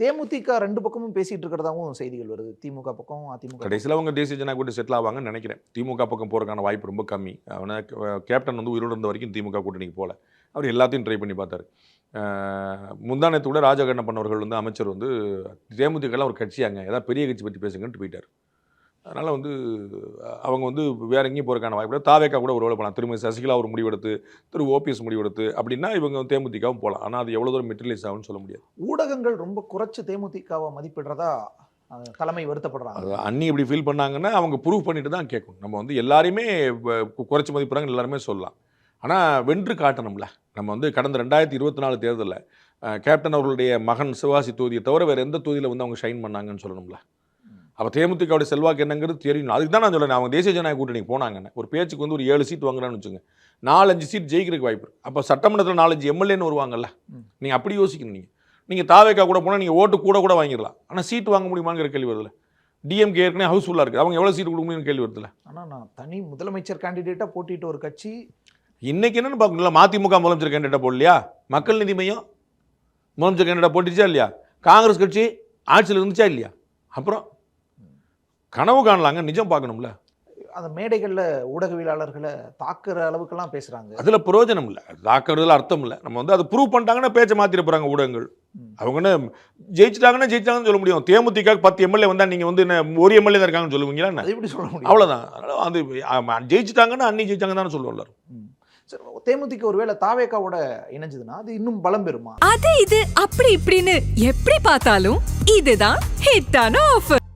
தேமுதிக 2 பக்கமும் பேசிட்டு இருக்கிறதாவும் செய்திகள் வருது. திமுக பக்கம், அதிமுக பக்கம். கடைசியில் அவங்க தேசிய ஜனநாயக கூட்டணி செட்டில் ஆவாங்கன்னு நினைக்கிறேன். திமுக பக்கம் போகிறதுக்கான வாய்ப்பு ரொம்ப கம்மி. அவனை கேப்டன் வந்து உயிரோடு இருந்த வரைக்கும் திமுக கூட்டணிக்கு போகல. அவர் எல்லாத்தையும் ட்ரை பண்ணி பார்த்தாரு. முந்தானத்து கூட ராஜகண்ணப்பன் அவர்கள் வந்து அமைச்சர் வந்து தேமுதிகலாம் ஒரு கட்சியாங்க, ஏதாவது பெரிய கட்சி பற்றி பேசுங்கன்ட்டு போயிட்டார். அதனால் வந்து அவங்க வந்து வேற எங்கேயும் போகிறதுக்கான வாய்ப்பு இல்லை. தாவேக்கா கூட ஒரு வேலை போகலாம். திரும்ப சசிகலா ஒரு முடிவெடுத்து, திரு ஓபிஎஸ் முடிவெடுத்து அப்படின்னா இவங்க தேமுதிகவும் போகலாம். ஆனால் அது எவ்வளோ தூரம் மெட்டீரியலைஸ் ஆகும்னு சொல்ல முடியாது. ஊடகங்கள் ரொம்ப குறைச்சு தேமுதிகவை மதிப்பிடுறதா தலைமை வருத்தப்படுறாங்க. அன்னி இப்படி ஃபீல் பண்ணாங்கன்னா அவங்க ப்ரூவ் பண்ணிட்டு தான் கேட்கணும். நம்ம வந்து எல்லாரையுமே குறைச்சி மதிப்பிடுறாங்க எல்லாருமே சொல்லலாம். ஆனால் வென்று காட்டணும்ல. நம்ம வந்து கடந்த 2024 தேர்தலில் கேப்டன் அவர்களுடைய மகன் சிவாசி தொகுதியை தவிர வேறு எந்த தொகுதியில் வந்து அவங்க ஷைன் பண்ணாங்கன்னு சொல்லணும்ல. அப்போ தேமுதிகவுடைய செல்வாக்கு என்னங்கிறது தெரியணும். அதுக்கு தான் நான் சொல்கிறேன், அவங்க தேசிய ஜனநாயக கூட்டணிக்கு போனாங்கன்னு ஒரு பேச்சுக்கு வந்து ஒரு 7 சீட் வாங்குறான்னு வச்சுங்க, 4-5 சீட் ஜெயிக்கிறதுக்கு வாய்ப்பு இருக்குது. அப்போ சட்டமன்றத்தில் 4-5 எம்எல்ஏன்னு வருவாங்கல்ல. நீங்கள் அப்படி யோசிக்கணும். நீங்கள் தாவேக்கா கூட போனால் நீங்கள் ஓட்டு கூட வாங்கிடலாம். ஆனால் சீட் வாங்க முடியுமாங்கிற கேள்வி வருதுல்ல. டிஎம்கே ஏற்கனவே ஹவுஸ்ஃபுல்லாக இருக்குது, அவங்க எவ்வளோ சீட் கொடுக்க முடியும்னு கேள்வி வருதுல்ல. ஆனால் நான் தனி முதலமைச்சர் கேண்டிடேட்டாக போட்டிட்டு ஒரு கட்சி இன்னைக்கு என்னன்னு பார்க்கணும்ல. மதிமுக முதலமைச்சர் கேண்டிடேட்டாக போடலையா? மக்கள் நீதி மையம் முதலமைச்சர் கேண்டிடேட்டாக போட்டிச்சா இல்லையா? காங்கிரஸ் கட்சி ஆட்சியில் இருந்துச்சா இல்லையா? அப்புறம் கனவு காணலாங்க, நிஜம் பார்க்கணும்ல. அந்த மேடைகளில் ஊடகவியலாளர்களை தாக்குற அளவுக்குலாம் பேசுகிறாங்க. அதில் பிரயோஜனம் இல்லை, தாக்குறதுல அர்த்தம் இல்லை. நம்ம வந்து அதை ப்ரூவ் பண்ணிட்டாங்கன்னா பேச்சை மாற்றிட போகிறாங்க ஊடகங்கள். அவங்க என்ன ஜெயிச்சிட்டாங்கன்னு சொல்ல முடியும். தேமுதிக 10 எம்எல்ஏ வந்தால் நீங்கள் வந்து என்ன ஒரு எம்எல்ஏ தான் இருக்காங்கன்னு சொல்லுவீங்களா? அது எப்படி சொல்ல முடியும்? அவ்வளோதான். அதனால் வந்து ஜெயிச்சிட்டாங்கன்னா அன்னி ஜெயிச்சாங்க தானே சொல்லுவாங்க. சரி, தேமுதிக ஒருவேளை தாவேக்காவோட இணைஞ்சதுன்னா அது இன்னும் பலம் பெறுமா? அது இது அப்படி இப்படின்னு எப்படி பார்த்தாலும் இதுதான் ஹிட்டான ஆஃபர்.